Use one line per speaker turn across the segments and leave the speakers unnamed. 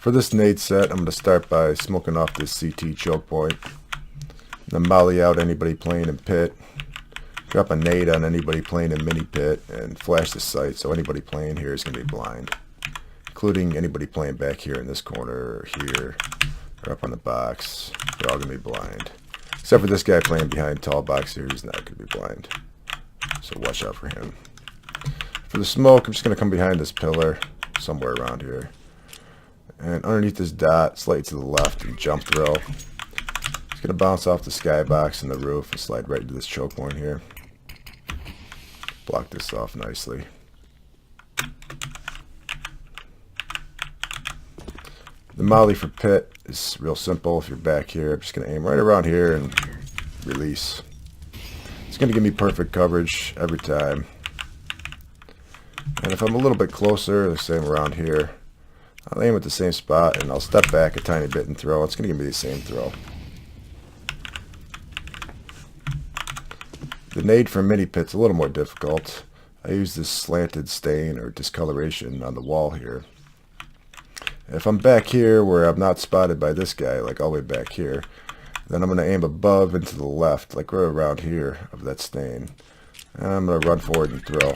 For this nade set, I'm going to start by smoking off this CT choke point. Then molly out anybody playing in pit. Drop a nade on anybody playing in mini pit and flash the sight so anybody playing here is going to be blind. Including anybody playing back here in this corner or here or up on the box. They're all going to be blind. Except for this guy playing behind tall box here, he's not going to be blind. So watch out for him. For the smoke, I'm just going to come behind this pillar somewhere around here. And underneath this dot, slightly to the left and jump throw. It's going to bounce off the skybox and the roof and slide right into this choke point here. Block this off nicely. The molly for pit is real simple. If you're back here, I'm just going to aim right around here and release. It's going to give me perfect coverage every time. And if I'm a little bit closer, the same around here, I'll aim at the same spot and I'll step back a tiny bit and throw. It's going to give me the same throw. The nade for mini pit's a little more difficult. I use this slanted stain or discoloration on the wall here. If I'm back here where I'm not spotted by this guy, like all the way back here, then I'm going to aim above and to the left, like right around here of that stain. And I'm going to run forward and throw.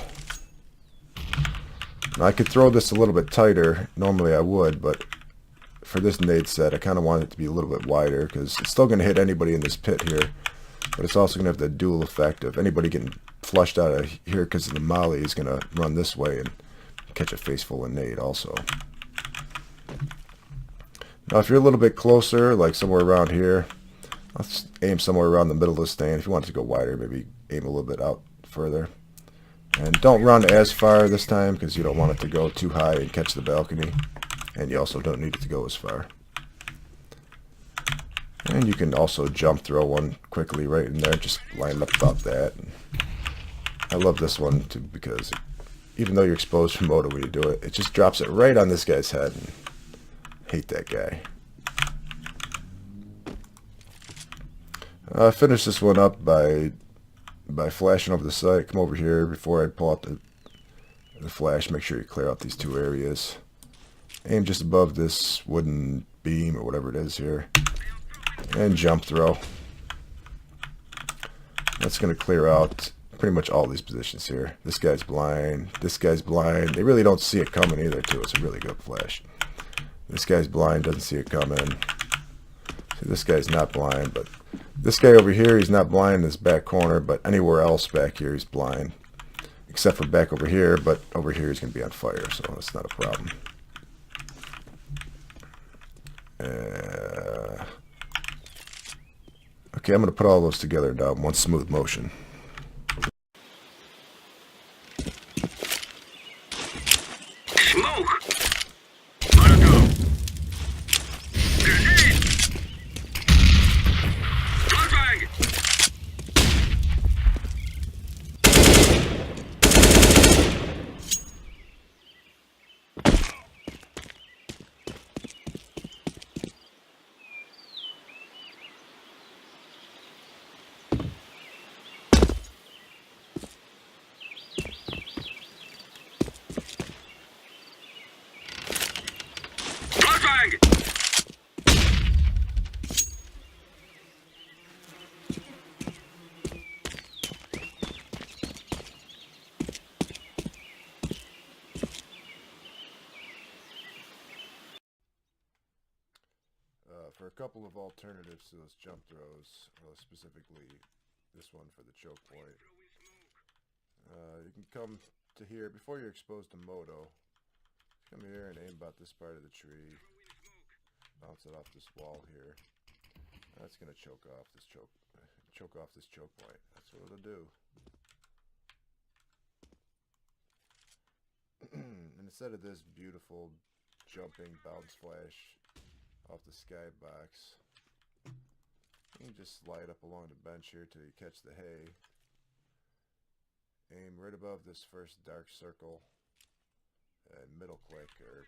Now I could throw this a little bit tighter. Normally I would, but for this nade set, I kind of want it to be a little bit wider because it's still going to hit anybody in this pit here. But it's also going to have the dual effect of anybody getting flushed out of here because of the molly is going to run this way and catch a face full of nade also. Now if you're a little bit closer, like somewhere around here, let's aim somewhere around the middle of the stand. If you want it to go wider, maybe aim a little bit out further. And don't run as far this time because you don't want it to go too high and catch the balcony. And you also don't need it to go as far. And you can also jump throw one quickly right in there. Just line up about that. I love this one too because even though you're exposed from moto when you do it, it just drops it right on this guy's head. And hate that guy. I finish this one up by flashing over the sight. Come over here before I pull out the flash. Make sure you clear out these two areas. Aim just above this wooden beam or whatever it is here. And jump throw. That's going to clear out pretty much all these positions here. This guy's blind. This guy's blind. They really don't see it coming either too. It's a really good flash. This guy's blind. Doesn't see it coming. See, this guy's not blind, but this guy over here, he's not blind in this back corner, but anywhere else back here he's blind. Except for back over here, but over here he's going to be on fire, so that's not a problem. Okay, I'm going to put all those together now in one smooth motion.
Smoke! Gotta go! Grenade! Flashbang!
For a couple of alternatives to those jump throws, specifically this one for the choke point, you can come to here before you're exposed to moto. Come here and aim about this part of the tree, bounce it off this wall here. That's going to choke off this choke point. That's what it'll do. And instead of this beautiful jumping bounce flash off the skybox, you can just slide up along the bench here till you catch the hay. Aim right above this first dark circle and middle click or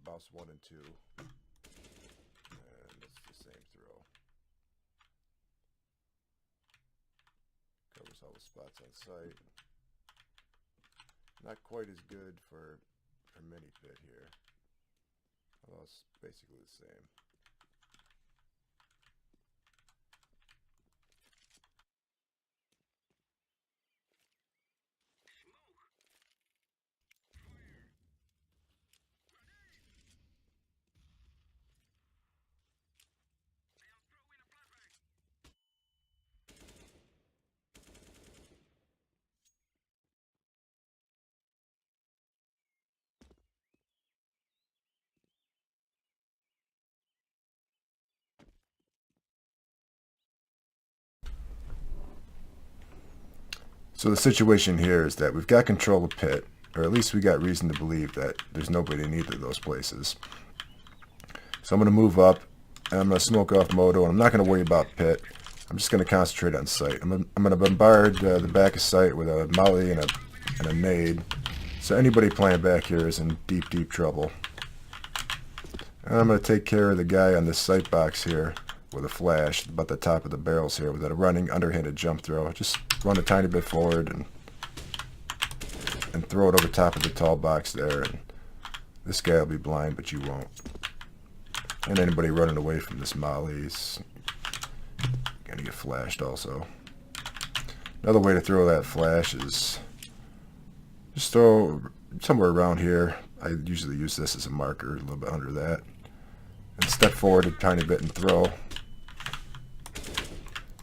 bounce 1 and 2, and it's the same throw. Covers all the spots on sight. Not quite as good for mini pit here. Well, it's basically the same.
Smoke. Fire. Grenade. I am throwing a flashbang.
So the situation here is that we've got control of pit, or at least we got reason to believe that there's nobody in either of those places. So I'm going to move up, and I'm going to smoke off moto, and I'm not going to worry about pit. I'm just going to concentrate on sight. I'm going to bombard the back of sight with a molly and a nade. So anybody playing back here is in deep, deep trouble. And I'm going to take care of the guy on this sight box here with a flash, about the top of the barrels here, with a running underhanded jump throw. Just run a tiny bit forward and throw it over top of the tall box there. And this guy will be blind, but you won't. And anybody running away from this molly's gonna get flashed also. Another way to throw that flash is just throw somewhere around here. I usually use this as a marker, a little bit under that. And step forward a tiny bit and throw.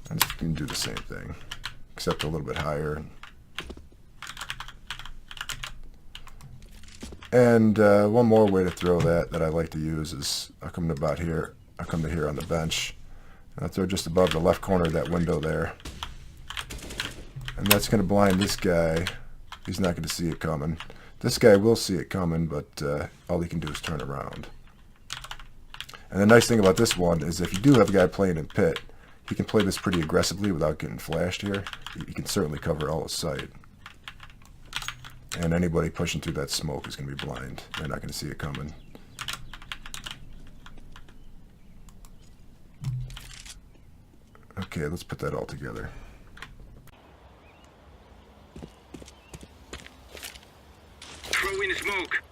And you can do the same thing, except a little bit higher. And one more way to throw that I like to use is I come to about here. I come to here on the bench. And I throw just above the left corner of that window there. And that's going to blind this guy. He's not going to see it coming. This guy will see it coming, but all he can do is turn around. And the nice thing about this one is if you do have a guy playing in pit, he can play this pretty aggressively without getting flashed here. He can certainly cover all his sight. And anybody pushing through that smoke is going to be blind. They're not going to see it coming. Okay, let's put that all together.
Throwing smoke.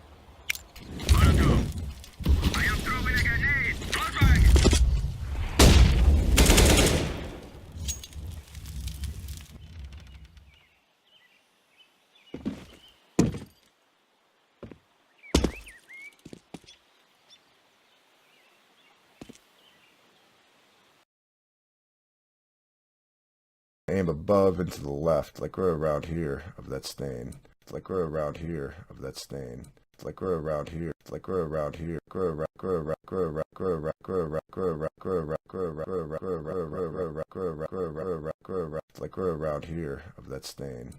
Molotov. I am throwing a grenade. Flashbang.
Aim above and to the left, like we're around here of that stain. Like we're around here of that stain. Like we're around here. Like we're around here. Like we're around here of that stain.